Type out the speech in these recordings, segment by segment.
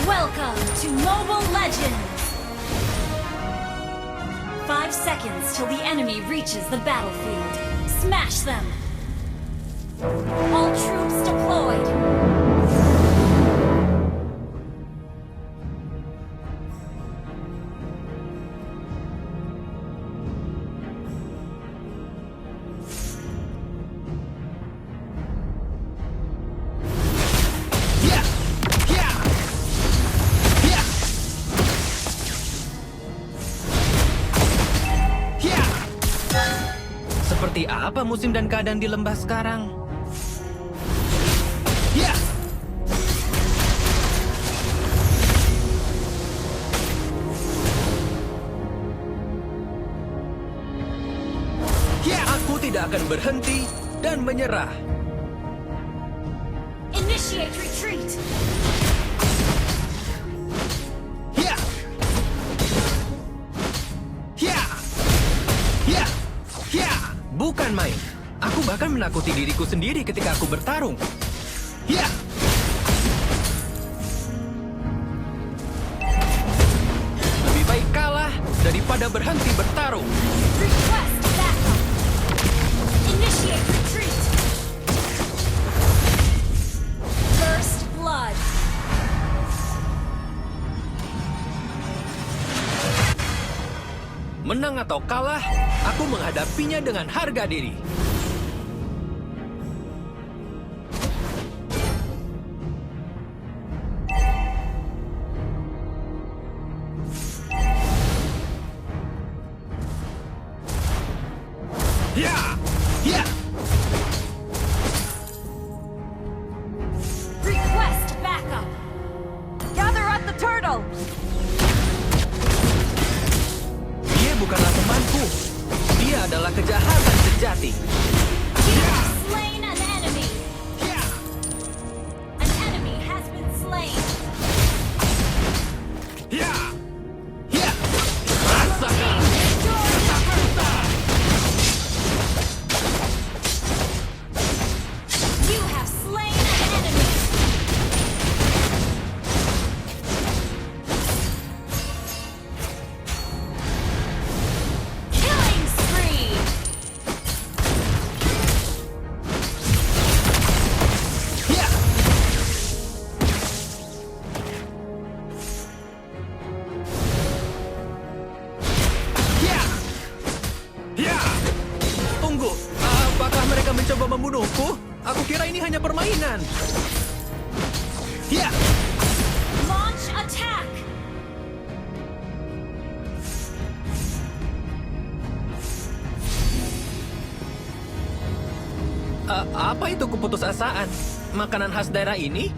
Welcome to Mobile Legends! 5 seconds till the enemy reaches the battlefield. Smash them! All troops deployed! Seperti apa musim dan keadaan di lembah sekarang? Aku tidak akan berhenti dan menyerah. Initiate retreat! Bukan main. Aku bahkan menakuti diriku sendiri ketika aku bertarung. Lebih baik kalah daripada berhenti bertarung. Request backup! Initiate retreat! First blood! Menang atau kalah, aku menghadapinya dengan harga diri. Request backup! Gather at the turtle! Dia bukanlah temanku. Dia adalah kejahatan sejati. You have slain an enemy! An enemy has been slain! Rasakan! You have slain an enemy! Killing spree! Tunggu, apakah mereka mencoba membunuhku? Aku kira ini hanya permainan. Launch attack! Apa itu keputusasaan? Makanan khas daerah ini?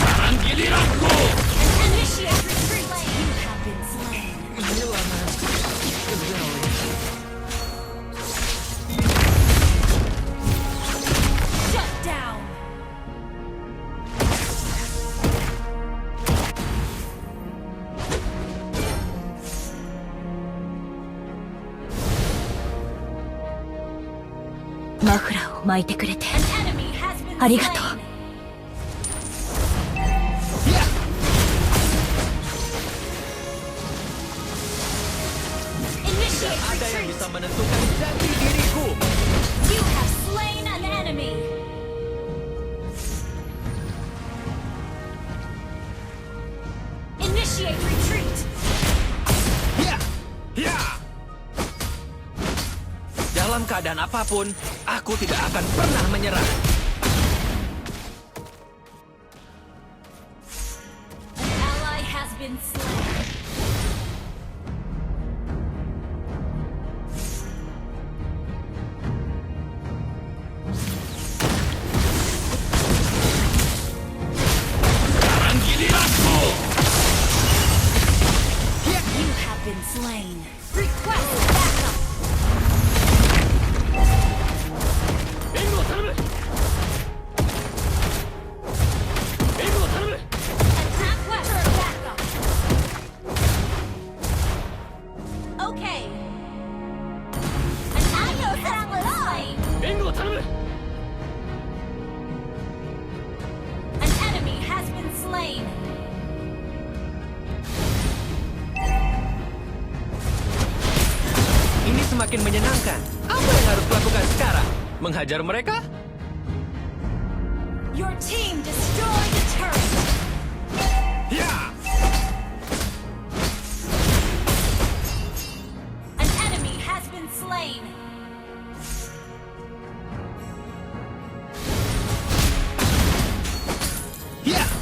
Sekarang giliranku! Initiate retreat! You have been slain. Shut down! An enemy has been ありがとう。 slain. Initiate Ada yang retreat! bisa menentukan jati diriku. You have slain an enemy! Initiate retreat! Dalam keadaan apapun, aku tidak akan pernah menyerah. An ally has been slain. Sekarang giliranku! You have been slain. Request backup! Attack west for backup! Okay. An ally has been slain. semakin menyenangkan. Apa yang harus kulakukan sekarang? Menghajar mereka? Your team destroyed the turret. An enemy has been slain.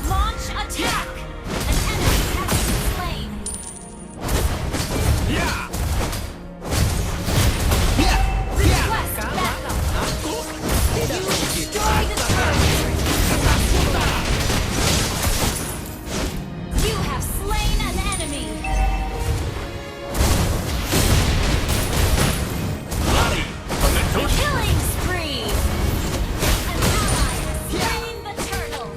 Launch attack. An enemy has been slain. Request backup. Aku tidak You mungkin. destroy the turret. You have slain an enemy. Killing spree. An ally has slain the turtle.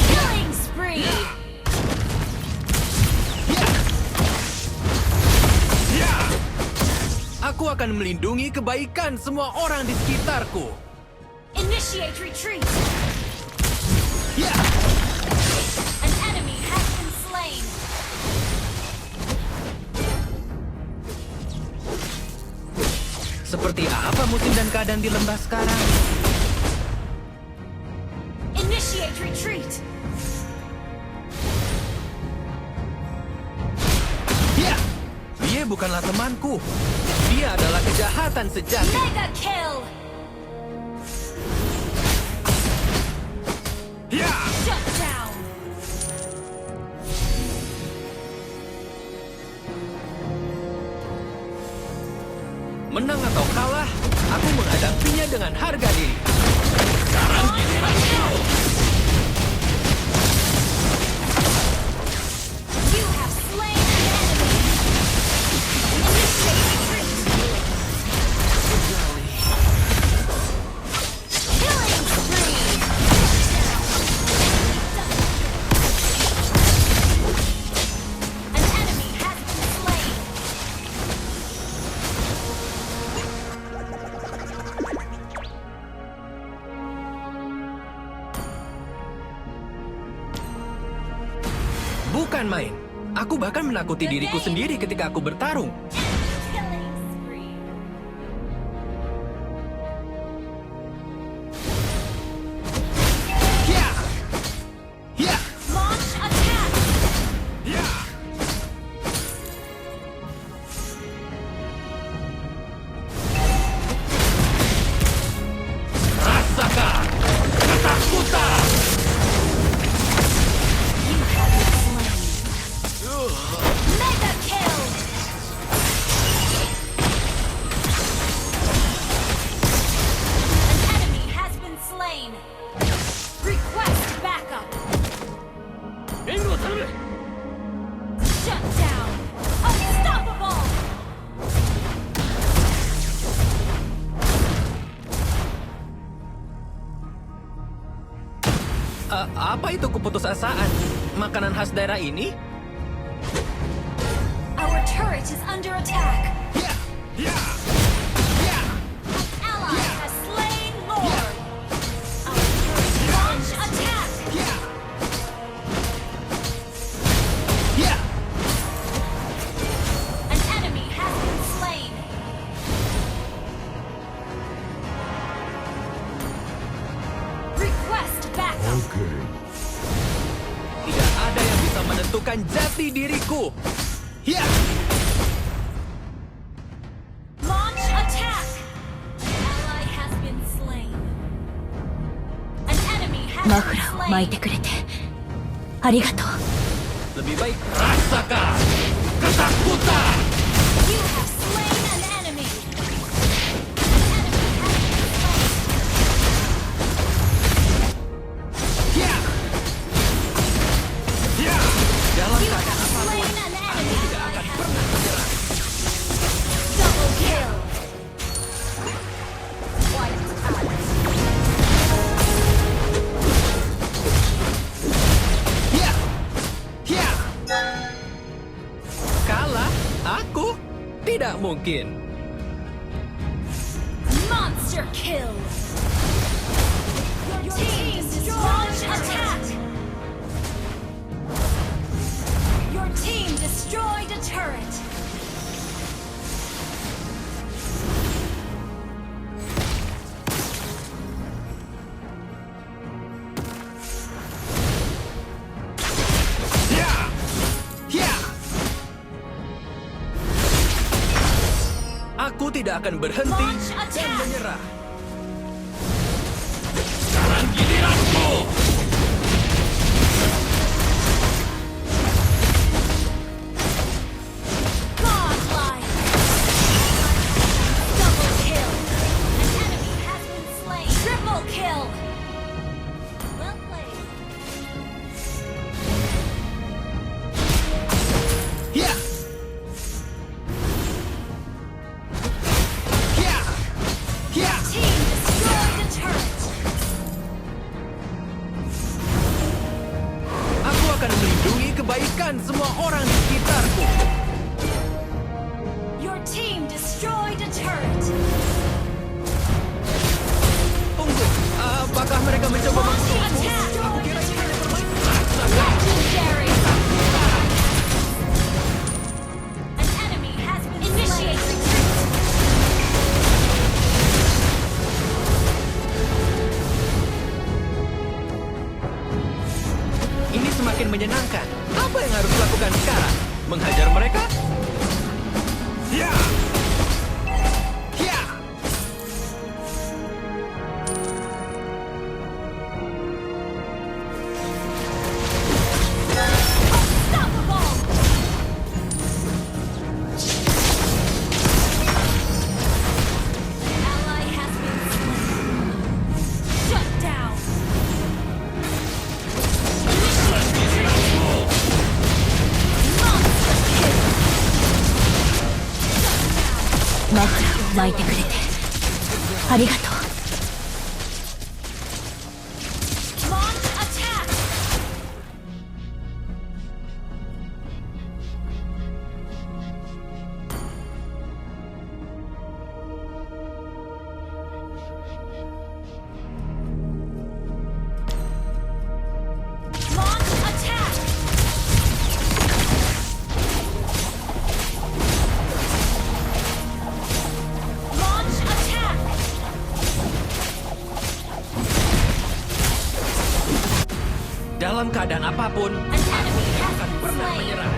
Killing spree. Aku akan melindungi kebaikan semua orang di sekitarku. Initiate retreat. An enemy has been slain. Seperti apa musim dan keadaan di lembah sekarang? Initiate retreat. Dia bukanlah temanku. Dia adalah kejahatan sejati. Mega kill. Shut down. Menang atau kalah, aku menghadapinya dengan harga diri. Launch attack. You have slain an enemy. Initiate retreat. Killing spree. An enemy has been slain. Bukan main. Aku bahkan menakuti diriku sendiri ketika aku bertarung. Killing spree. Launch attack. Rasakan ketakutan. You have been slain. Mega kill. An enemy has been slain. Request backup. Shut down. Unstoppable. Apa itu keputusasaan? Makanan khas daerah ini? Our turret is under attack. An ally has slain Lord. Our turret launch attack. An enemy has been slain. Request backup. Tidak ada yang bisa menentukan jati diriku. Launch attack. An ally has been slain. An enemy has マ been フラーを巻い slain. てくれてありがとう。 Lebih baik rasakan ketakutan. You have slain an enemy. An enemy has been slain. Dalam You keadaan have apapun, slain an enemy. tidak akan pernah menyerah. Double kill. White out. Kalah? Aku? Tidak mungkin. Monster kill. Your team launch attack. Your team destroyed a turret. tidak akan berhenti Launch dan attack. menyerah. Sekarang giliranku. Godlike. Double kill. An enemy has been slain. Triple kill. Well played. Ya! Ya! Ya! Team destroyed a turret. Aku akan melindungi kebaikan semua orang di sekitarku. Your team destroyed a turret. Tunggu, apakah mereka mencoba Launch membunuhku? attack. Aku kira ini hanya permainan. Legendary. An enemy has been initiate retreat. Ini semakin menyenangkan. Apa yang harus dilakukan sekarang? Menghajar mereka? Ya. Ya! Unstoppable. An ally has been slain. Shut down. Initiate retreat. Monster kill. Shut down. まず泣いてくれてありがとう Launch attack. Launch attack. Launch attack. Dalam keadaan apapun, An enemy has akan been pernah slain. menyerah.